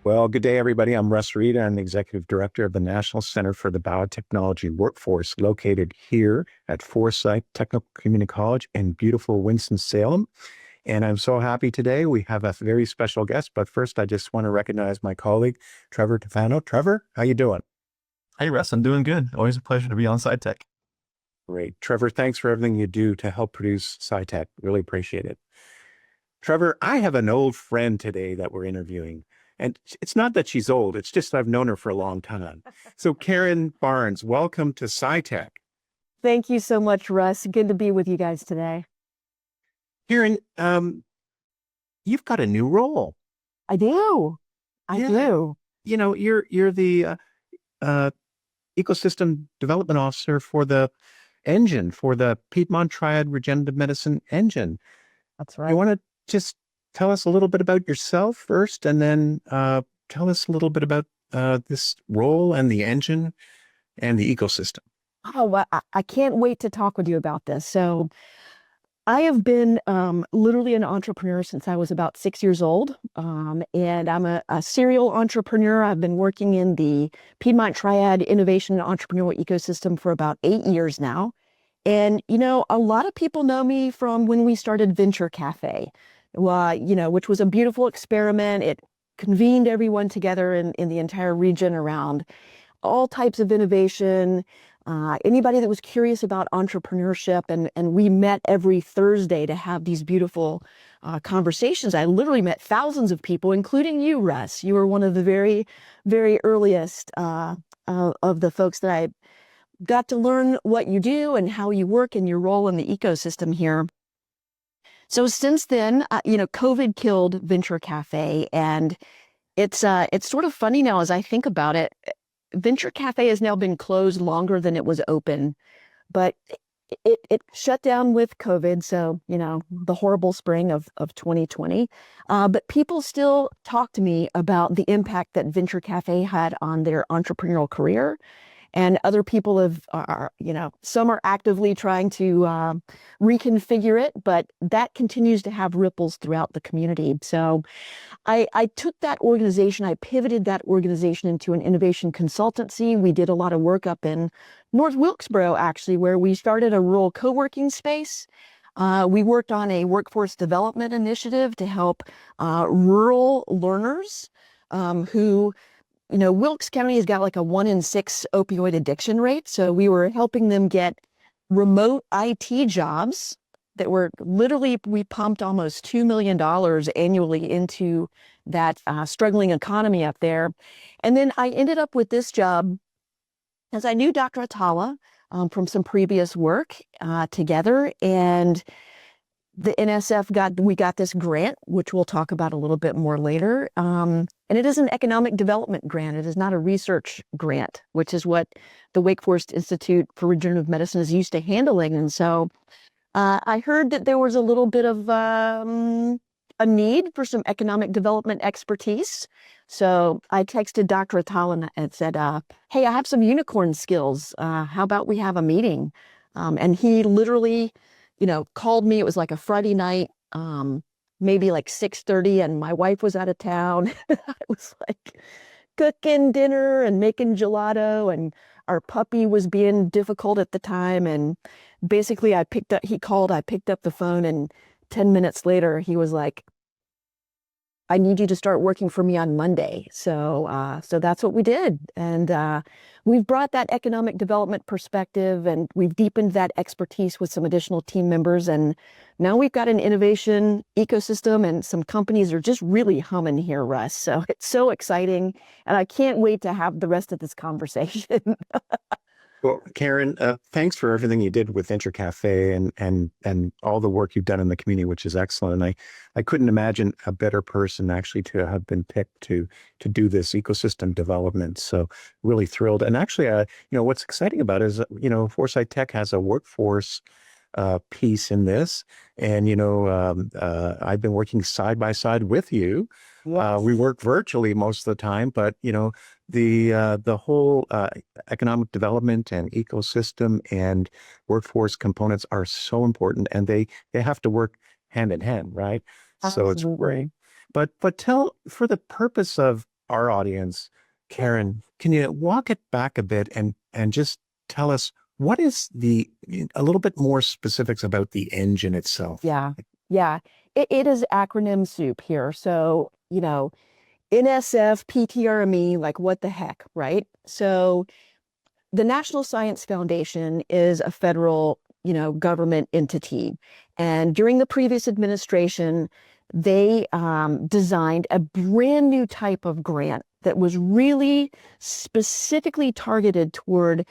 Well, good day, everybody. I'm Russ Reed. I'm the Executive Director of the National Center for the Biotechnology Workforce, located here at Forsyth Technical Community College in beautiful Winston-Salem. And I'm so happy today. We have a very special guest. But first, I just want to recognize my colleague, Trevor Tufano. Trevor, how you doing? Hey, Russ, I'm doing good. Always a pleasure to be on SciTech. Great. Trevor, thanks for everything you do to help produce SciTech. Really appreciate it. Trevor, I have an old friend today that we're interviewing. And it's not that she's old, it's just I've known her for a long time. So Karen Barnes, welcome to SciTech. Thank you so much, Russ. Good to be with you guys today. Karen, you've got a new role. I do. I do. You know, you're the ecosystem development officer for the engine, for the Piedmont Triad Regenerative Medicine engine. That's right. You want to just tell us a little bit about yourself first, and then tell us a little bit about this role and the engine and the ecosystem. Oh, well, I can't wait to talk with you about this. So I have been literally an entrepreneur since I was about 6 years old. And I'm a serial entrepreneur. I've been working in the Piedmont Triad innovation and entrepreneurial ecosystem for about 8 years now. And, you know, a lot of people know me from when we started Venture Cafe, which was a beautiful experiment. It convened everyone together in the entire region around all types of innovation, anybody that was curious about entrepreneurship. And we met every Thursday to have these beautiful conversations. I literally met thousands of people, including you, Russ. You were one of the very, very earliest of the folks that I got to learn what you do and how you work and your role in the ecosystem here. So since then, COVID killed Venture Cafe, and it's sort of funny now as I think about it. Venture Cafe has now been closed longer than it was open, but it shut down with COVID. So, the horrible spring of 2020. But people still talk to me about the impact that Venture Cafe had on their entrepreneurial career. And other people some are actively trying to reconfigure it, but that continues to have ripples throughout the community. So I took that organization, I pivoted that organization into an innovation consultancy. We did a lot of work up in North Wilkesboro, actually, where we started a rural co-working space. We worked on a workforce development initiative to help rural learners who Wilkes County has got like a 1 in 6 opioid addiction rate. So we were helping them get remote IT jobs that were literally, we pumped almost $2 million annually into that struggling economy up there. And then I ended up with this job as I knew Dr. Atala from some previous work together. And the NSF we got this grant, which we'll talk about a little bit more later. And it is an economic development grant. It is not a research grant, which is what the Wake Forest Institute for Regenerative Medicine is used to handling. And so I heard that there was a little bit of a need for some economic development expertise. So I texted Dr. Atala and said, hey, I have some unicorn skills. How about we have a meeting? And he literally called me. It was like a Friday night, maybe like 6:30, and my wife was out of town. I was like cooking dinner and making gelato, and our puppy was being difficult at the time. And basically he called, I picked up the phone, and 10 minutes later, he was like, I need you to start working for me on Monday. So that's what we did. And we've brought that economic development perspective, and we've deepened that expertise with some additional team members. And now we've got an innovation ecosystem, and some companies are just really humming here, Russ. So it's so exciting. And I can't wait to have the rest of this conversation. Well, Karen, thanks for everything you did with Venture Cafe and all the work you've done in the community, which is excellent. And I couldn't imagine a better person actually to have been picked to do this ecosystem development. So really thrilled. And actually, what's exciting about it is, Forsyth Tech has a workforce piece in this. And, I've been working side by side with you. Yes. We work virtually most of the time, but, the whole economic development and ecosystem and workforce components are so important, and they have to work hand in hand, right? So it's great. But tell, for the purpose of our audience, Karen, can you walk it back a bit and just tell us what is a little bit more specifics about the engine itself? Yeah, yeah. It is acronym soup here. So, NSF PTRME, like what the heck, right? So the National Science Foundation is a federal, government entity. And during the previous administration, they designed a brand new type of grant that was really specifically targeted toward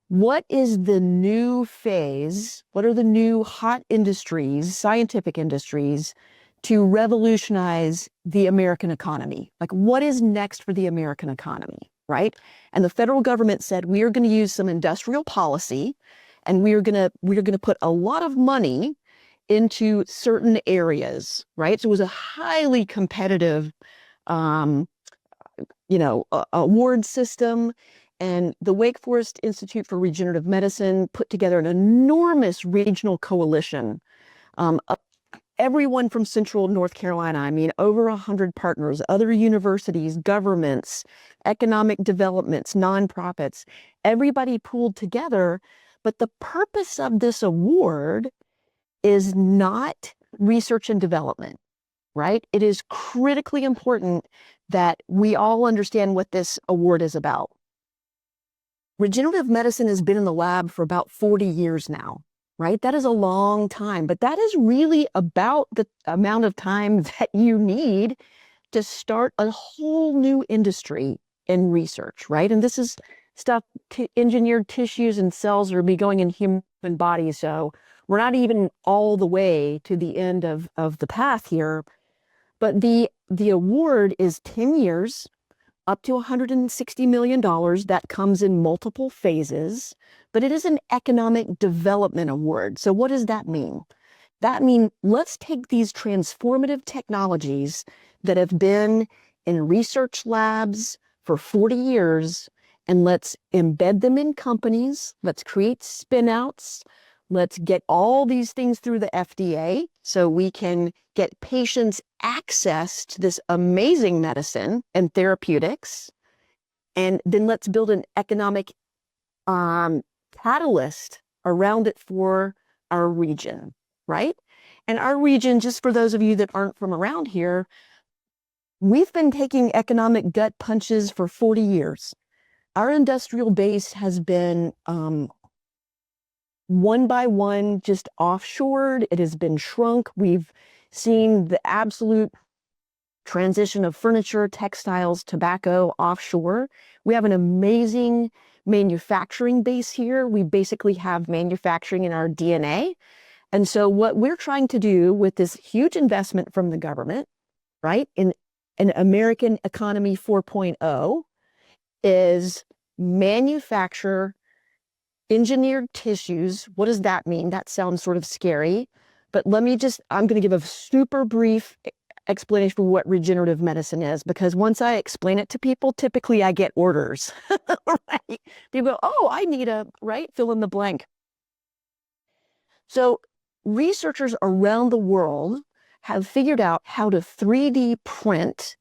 what is the new phase, what are the new hot industries, scientific industries, to revolutionize the American economy? Like, what is next for the American economy, right? And the federal government said, we are going to use some industrial policy, and we are going to put a lot of money into certain areas, right? So it was a highly competitive, award system. And the Wake Forest Institute for Regenerative Medicine put together an enormous regional coalition of everyone from Central North Carolina. I mean, over 100 partners, other universities, governments, economic developments, nonprofits, everybody pooled together. But the purpose of this award is not research and development, right? It is critically important that we all understand what this award is about. Regenerative medicine has been in the lab for about 40 years now, right? That is a long time, but that is really about the amount of time that you need to start a whole new industry in research, right? And this is stuff, engineered tissues and cells are be going in human bodies. So we're not even all the way to the end of the path here, but the award is 10 years, up to $160 million. That comes in multiple phases, but it is an economic development award. So what does that mean? That means let's take these transformative technologies that have been in research labs for 40 years and let's embed them in companies. Let's create spin-outs. Let's get all these things through the FDA so we can get patients access to this amazing medicine and therapeutics. And then let's build an economic catalyst around it for our region, right? And our region, just for those of you that aren't from around here, we've been taking economic gut punches for 40 years. Our industrial base has been one by one just offshored. It has been shrunk. We've seen the absolute transition of furniture, textiles, tobacco offshore. We have an amazing manufacturing base here. We basically have manufacturing in our DNA. And so what we're trying to do with this huge investment from the government, right, in an American Economy 4.0 is manufacture engineered tissues. What does that mean? That sounds sort of scary, but I'm going to give a super brief explanation for what regenerative medicine is, because once I explain it to people, typically I get orders, right? People go, oh, I need fill in the blank. So researchers around the world have figured out how to 3D print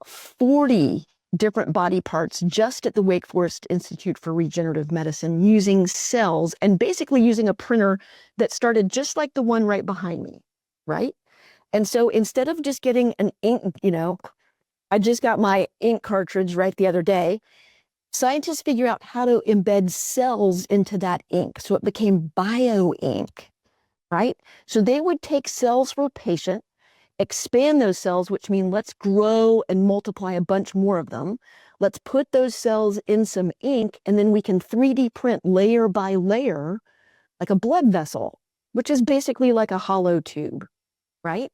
40 different body parts just at the Wake Forest Institute for Regenerative Medicine using cells and basically using a printer that started just like the one right behind me, right? And so instead of just getting an ink, I just got my ink cartridge right the other day, scientists figure out how to embed cells into that ink. So it became bio ink, right? So they would take cells from a patient, expand those cells, which means let's grow and multiply a bunch more of them. Let's put those cells in some ink, and then we can 3D print layer by layer, like a blood vessel, which is basically like a hollow tube, right?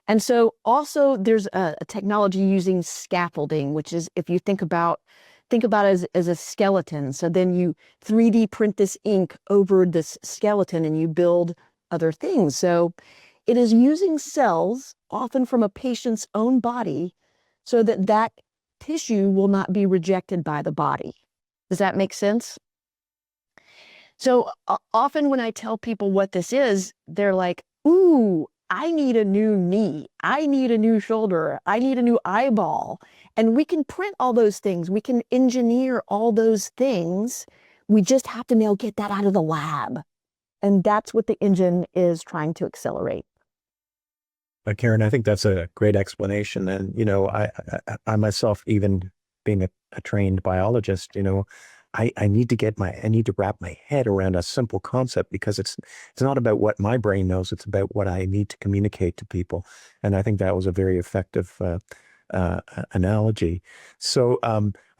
And so also there's a technology using scaffolding, which is, if you think about it as a skeleton. So then you 3D print this ink over this skeleton and you build other things. So it is using cells, often from a patient's own body, so that that tissue will not be rejected by the body. Does that make sense? So often when I tell people what this is, they're like, ooh, I need a new knee. I need a new shoulder. I need a new eyeball. And we can print all those things. We can engineer all those things. We just have to now get that out of the lab. And that's what the engine is trying to accelerate. Karen, I think that's a great explanation. And, I myself, even being a trained biologist, I need to wrap my head around a simple concept, because it's not about what my brain knows. It's about what I need to communicate to people. And I think that was a very effective analogy. So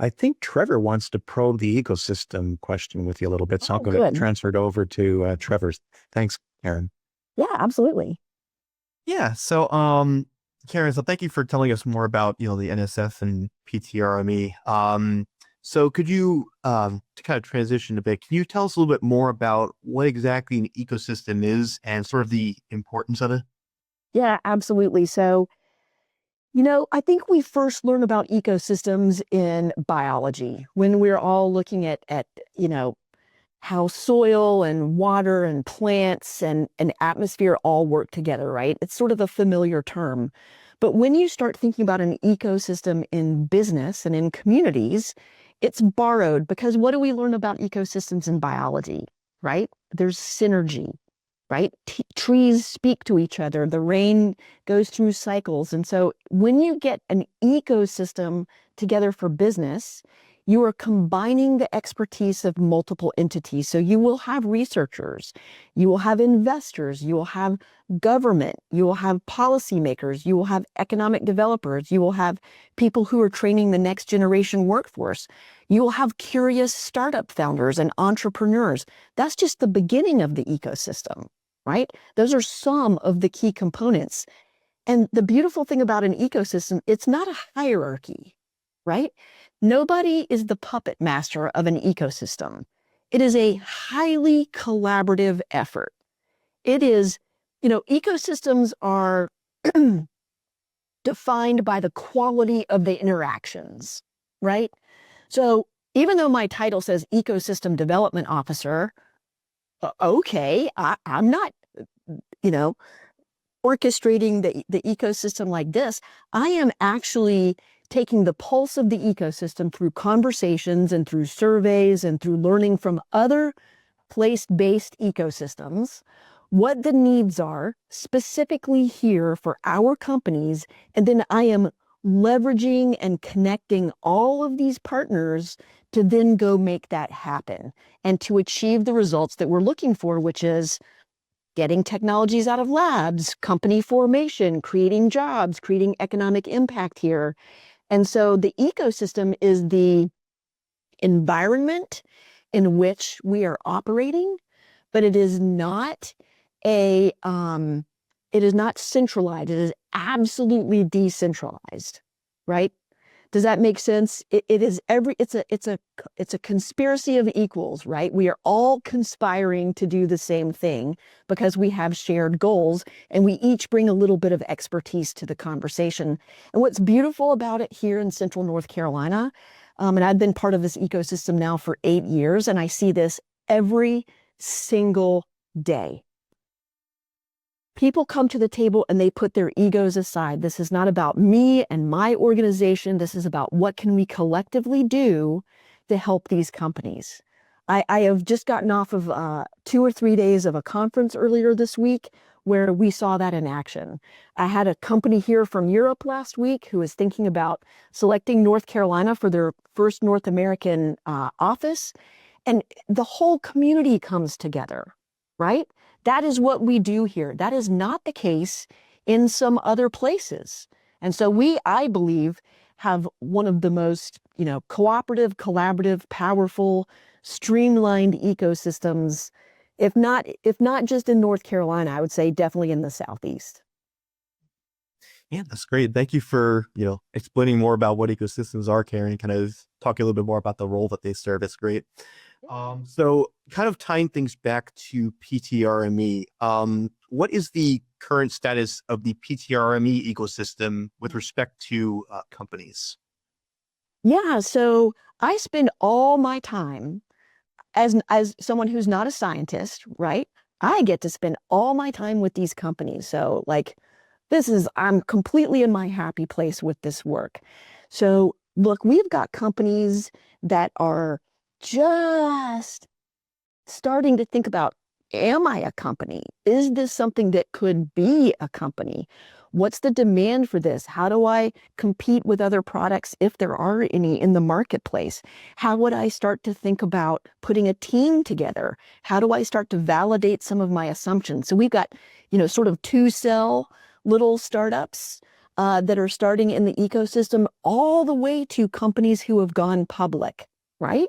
I think Trevor wants to probe the ecosystem question with you a little bit. So I'm going to transfer it over to Trevor. Thanks, Karen. Yeah, absolutely. Yeah. So, Karen, so thank you for telling us more about, the NSF and PTRME. So could you, to kind of transition a bit, can you tell us a little bit more about what exactly an ecosystem is and sort of the importance of it? Yeah, absolutely. So, I think we first learn about ecosystems in biology when we're all looking at how soil and water and plants and atmosphere all work together, right? It's sort of a familiar term. But when you start thinking about an ecosystem in business and in communities, it's borrowed, because what do we learn about ecosystems in biology, right? There's synergy, right? Trees speak to each other. The rain goes through cycles. And so when you get an ecosystem together for business, you are combining the expertise of multiple entities. So you will have researchers, you will have investors, you will have government, you will have policymakers, you will have economic developers, you will have people who are training the next generation workforce. You will have curious startup founders and entrepreneurs. That's just the beginning of the ecosystem, right? Those are some of the key components. And the beautiful thing about an ecosystem, it's not a hierarchy, right? Nobody is the puppet master of an ecosystem. It is a highly collaborative effort. It is, ecosystems are defined by the quality of the interactions, right? So even though my title says Ecosystem Development Officer, okay, I'm not, orchestrating the ecosystem like this. I am actually taking the pulse of the ecosystem through conversations and through surveys and through learning from other place-based ecosystems, what the needs are specifically here for our companies. And then I am leveraging and connecting all of these partners to then go make that happen and to achieve the results that we're looking for, which is getting technologies out of labs, company formation, creating jobs, creating economic impact here. And so the ecosystem is the environment in which we are operating, but it is not centralized. It is absolutely decentralized, right? Does that make sense? It's a conspiracy of equals, right? We are all conspiring to do the same thing because we have shared goals, and we each bring a little bit of expertise to the conversation. And what's beautiful about it here in Central North Carolina, and I've been part of this ecosystem now for 8 years, and I see this every single day. People come to the table and they put their egos aside. This is not about me and my organization. This is about what can we collectively do to help these companies. I have just gotten off of 2 or 3 days of a conference earlier this week where we saw that in action. I had a company here from Europe last week who was thinking about selecting North Carolina for their first North American office. And the whole community comes together, right? That is what we do here. That is not the case in some other places. And so we, I believe, have one of the most, cooperative, collaborative, powerful, streamlined ecosystems, if not just in North Carolina, I would say definitely in the Southeast. Yeah, that's great. Thank you for, explaining more about what ecosystems are, Karen, and kind of talking a little bit more about the role that they serve. It's great. So kind of tying things back to PTRME, what is the current status of the PTRME ecosystem with respect to companies? Yeah, so I spend all my time as someone who's not a scientist, right? I get to spend all my time with these companies. So like, I'm completely in my happy place with this work. So look, we've got companies that are just starting to think about, am I a company? Is this something that could be a company? What's the demand for this? How do I compete with other products if there are any in the marketplace? How would I start to think about putting a team together? How do I start to validate some of my assumptions? So we've got, sort of 2-cell little startups that are starting in the ecosystem, all the way to companies who have gone public, right?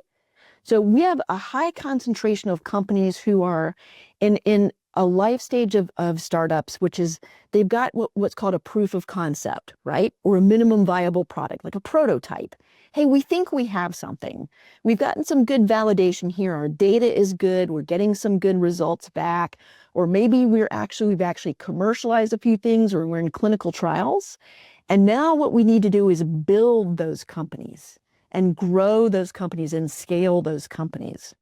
So we have a high concentration of companies who are in a life stage of startups, which is they've got what's called a proof of concept, right? Or a minimum viable product, like a prototype. Hey, we think we have something. We've gotten some good validation here. Our data is good. We're getting some good results back. Or maybe we've actually commercialized a few things, or we're in clinical trials. And now what we need to do is build those companies and grow those companies and scale those companies.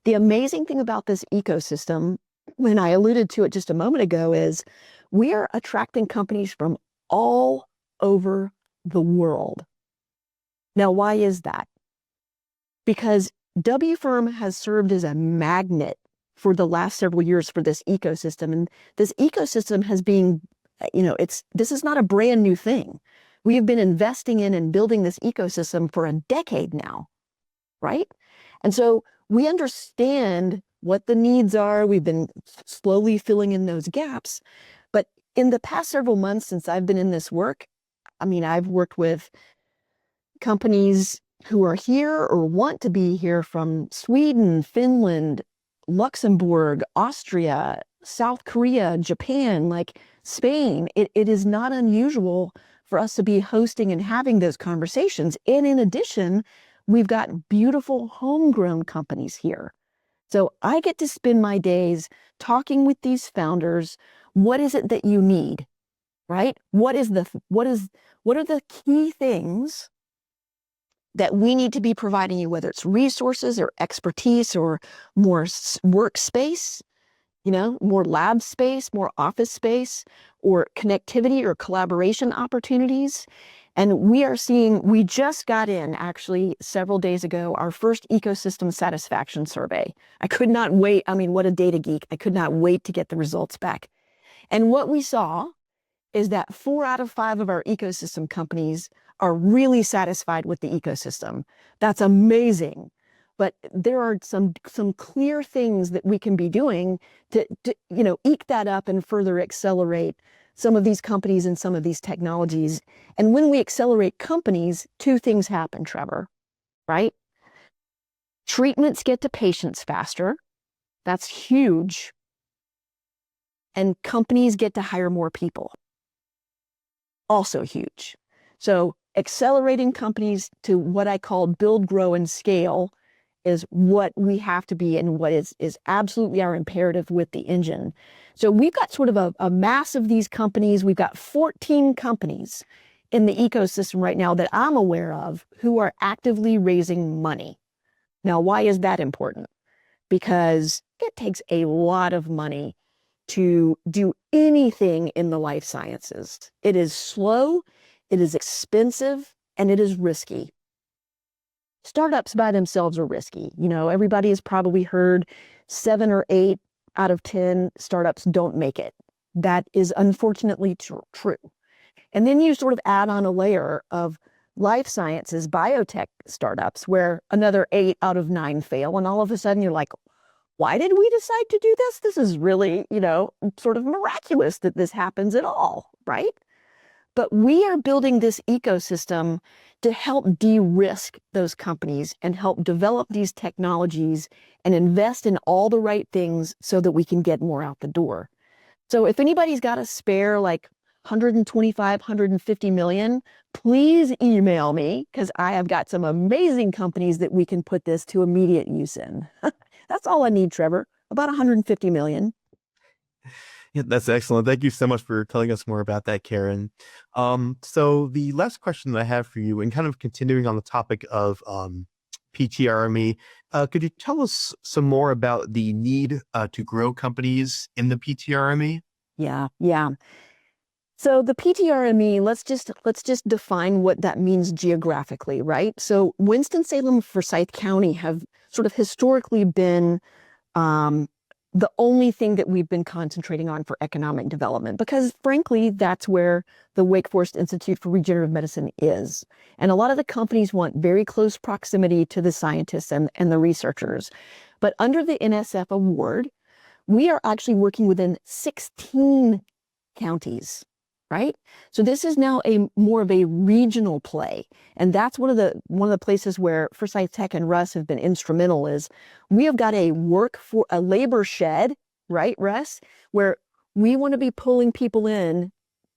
The amazing thing about this ecosystem, when I alluded to it just a moment ago, is we are attracting companies from all over the world. Now, why is that? Because WFIRM has served as a magnet for the last several years for this ecosystem. And this ecosystem has been, this is not a brand new thing. We have been investing in and building this ecosystem for a decade now, right? And so we understand what the needs are. We've been slowly filling in those gaps. But in the past several months since I've been in this work, I've worked with companies who are here or want to be here from Sweden, Finland, Luxembourg, Austria, South Korea, Japan, like Spain. It is not unusual for us to be hosting and having those conversations. And in addition, we've got beautiful homegrown companies here. So I get to spend my days talking with these founders. What is it that you need, right? What are the key things that we need to be providing you, whether it's resources or expertise or more workspace, more lab space, more office space, or connectivity or collaboration opportunities. And we just got in actually several days ago, our first ecosystem satisfaction survey. I could not wait. What a data geek. I could not wait to get the results back. And what we saw is that 4 out of 5 of our ecosystem companies are really satisfied with the ecosystem. That's amazing. But there are some clear things that we can be doing to eke that up and further accelerate some of these companies and some of these technologies. And when we accelerate companies, 2 things happen, Trevor, right? Treatments get to patients faster. That's huge. And companies get to hire more people. Also huge. So accelerating companies to what I call build, grow, and scale is what we have to be and what is absolutely our imperative with the engine. So we've got sort of a mass of these companies. We've got 14 companies in the ecosystem right now that I'm aware of who are actively raising money. Now, why is that important? Because it takes a lot of money to do anything in the life sciences. It is slow, it is expensive, and it is risky. Startups by themselves are risky. Everybody has probably heard 7 or 8 out of 10 startups don't make it. That is unfortunately true. And then you sort of add on a layer of life sciences, biotech startups, where another 8 out of 9 fail. And all of a sudden you're like, why did we decide to do this? This is really, sort of miraculous that this happens at all, right? But we are building this ecosystem to help de-risk those companies and help develop these technologies and invest in all the right things so that we can get more out the door. So if anybody's got a spare like 125, 150 million, please email me, because I have got some amazing companies that we can put this to immediate use in. That's all I need, Trevor, about 150 million. Yeah, that's excellent. Thank you so much for telling us more about that, Karen. So the last question that I have for you, and kind of continuing on the topic of PTRME. Could you tell us some more about the need to grow companies in the PTRME? Yeah. So the PTRME, let's just define what that means geographically, right? So Winston-Salem, Forsyth County have sort of historically been the only thing that we've been concentrating on for economic development, because frankly, that's where the Wake Forest Institute for Regenerative Medicine is. And a lot of the companies want very close proximity to the scientists and the researchers. But under the NSF award, we are actually working within 16 counties, right? So this is now more of a regional play. And that's one of the places where Forsyth Tech and Russ have been instrumental. Is we have got a labor shed, right, Russ, where we want to be pulling people in,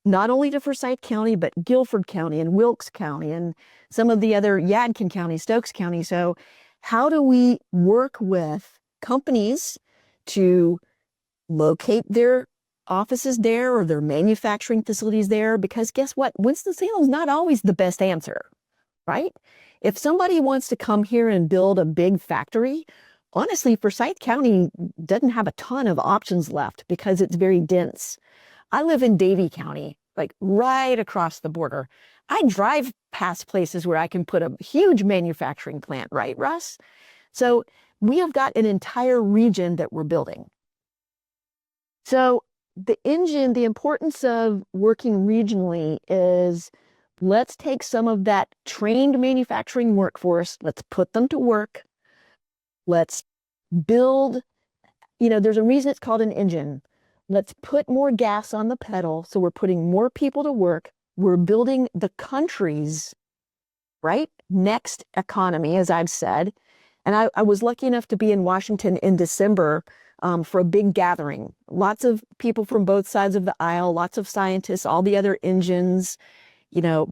not only to Forsyth County, but Guilford County and Wilkes County and some of the other Yadkin County, Stokes County. So how do we work with companies to locate their offices there or their manufacturing facilities there? Because guess what? Winston-Salem is not always the best answer, right? If somebody wants to come here and build a big factory, honestly, Forsyth County doesn't have a ton of options left because it's very dense. I live in Davie County, like right across the border. I drive past places where I can put a huge manufacturing plant, right, Russ? So we have got an entire region that we're building. So the importance of working regionally is, let's take some of that trained manufacturing workforce, let's put them to work. Let's build, there's a reason it's called an engine. Let's put more gas on the pedal. So we're putting more people to work. We're building the country's, right, next economy, as I've said. And I was lucky enough to be in Washington in December for a big gathering. Lots of people from both sides of the aisle, lots of scientists, all the other engines,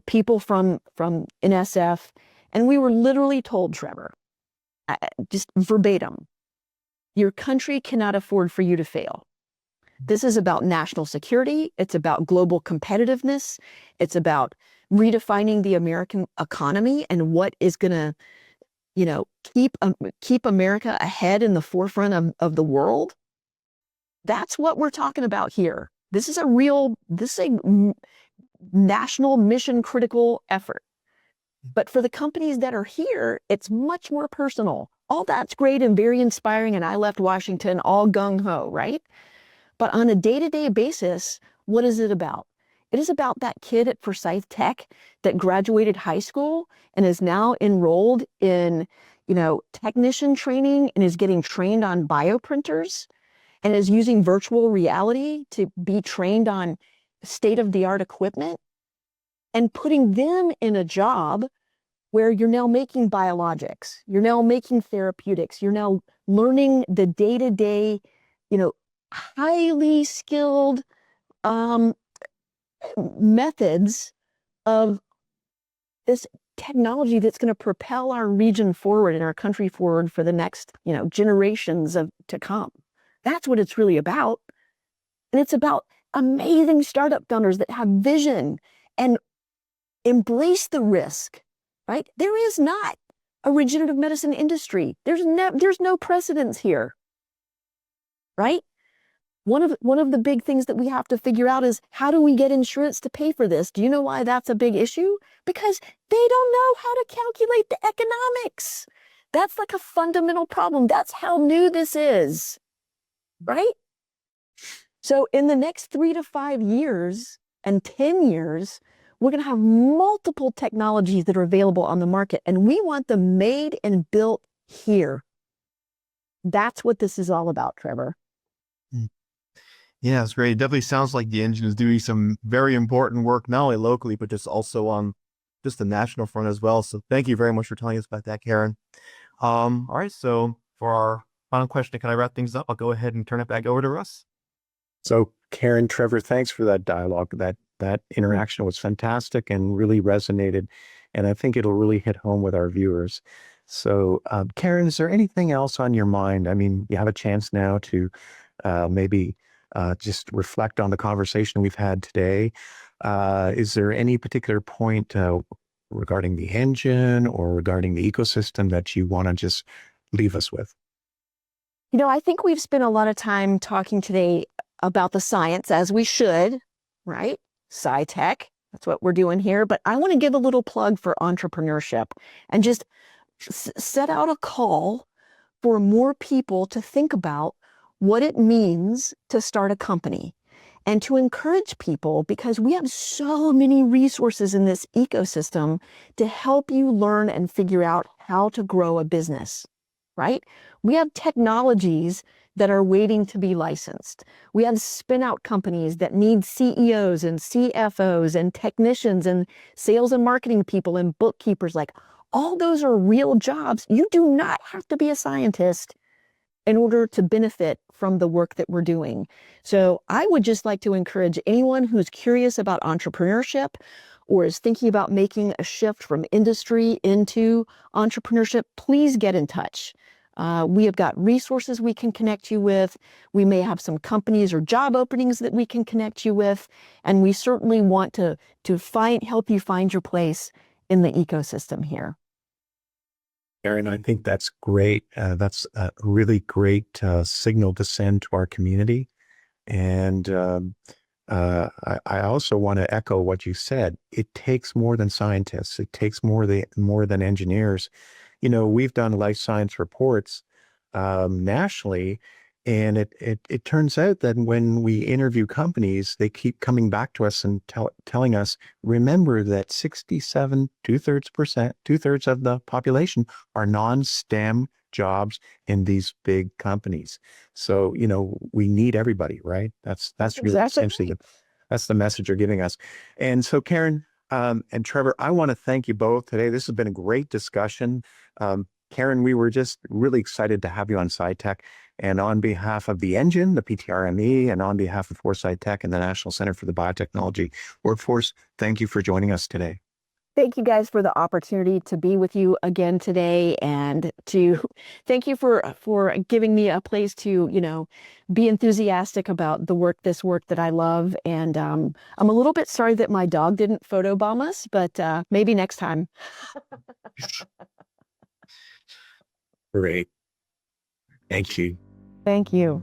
people from NSF. And we were literally told, Trevor, just verbatim, your country cannot afford for you to fail. This is about national security. It's about global competitiveness. It's about redefining the American economy and what is going to, keep America ahead in the forefront of the world. That's what we're talking about here. This is a national mission critical effort. But for the companies that are here, it's much more personal. All that's great and very inspiring. And I left Washington all gung ho, right? But on a day-to-day basis, what is it about? It is about that kid at Forsyth Tech that graduated high school and is now enrolled in, technician training and is getting trained on bioprinters and is using virtual reality to be trained on state-of-the-art equipment and putting them in a job where you're now making biologics, you're now making therapeutics, you're now learning the day-to-day, highly skilled methods of this technology that's going to propel our region forward and our country forward for the next, generations to come. That's what it's really about. And it's about amazing startup founders that have vision and embrace the risk, right? There is not a regenerative medicine industry. There's no precedence here, right? One of the big things that we have to figure out is, how do we get insurance to pay for this? Do you know why that's a big issue? Because they don't know how to calculate the economics. That's like a fundamental problem. That's how new this is, right? So in the next 3 to 5 years and 10 years, we're going to have multiple technologies that are available on the market, and we want them made and built here. That's what this is all about, Trevor. Yeah, it's great. It definitely sounds like the engine is doing some very important work, not only locally, but just also on just the national front as well. So thank you very much for telling us about that, Karen. All right, so for our final question, can I wrap things up? I'll go ahead and turn it back over to Russ. So Karen, Trevor, thanks for that dialogue. That interaction was fantastic and really resonated. And I think it'll really hit home with our viewers. So Karen, is there anything else on your mind? I mean, you have a chance now to maybe just reflect on the conversation we've had today. Is there any particular point regarding the engine or regarding the ecosystem that you want to just leave us with? You know, I think we've spent a lot of time talking today about the science, as we should, right? SciTech, that's what we're doing here. But I want to give a little plug for entrepreneurship and just set out a call for more people to think about what it means to start a company and to encourage people, because we have so many resources in this ecosystem to help you learn and figure out how to grow a business, right? We have technologies that are waiting to be licensed. We have spin-out companies that need CEOs and CFOs and technicians and sales and marketing people and bookkeepers. Like, all those are real jobs. You do not have to be a scientist in order to benefit from the work that we're doing. So I would just like to encourage anyone who's curious about entrepreneurship or is thinking about making a shift from industry into entrepreneurship, please get in touch. We have got resources we can connect you with. We may have some companies or job openings that we can connect you with. And we certainly want to help you find your place in the ecosystem here. Karen, I think that's great. That's a really great signal to send to our community. And I also want to echo what you said. It takes more than scientists. It takes more than engineers. You know, we've done life science reports nationally, and it turns out that when we interview companies, they keep coming back to us and telling us, remember that 67, two-thirds of the population are non-STEM jobs in these big companies. So, you know, we need everybody, right? That's really Exactly. essentially that's the message you're giving us. And so, Karen and Trevor, I want to thank you both today. This has been a great discussion. Karen, we were just really excited to have you on SciTech. And on behalf of the engine, the PTRME, and on behalf of Forsyth Tech and the National Center for the Biotechnology Workforce, thank you for joining us today. Thank you guys for the opportunity to be with you again today, and to thank you for giving me a place to, you know, be enthusiastic about this work that I love. And I'm a little bit sorry that my dog didn't photobomb us, but maybe next time. Great. Thank you. Thank you.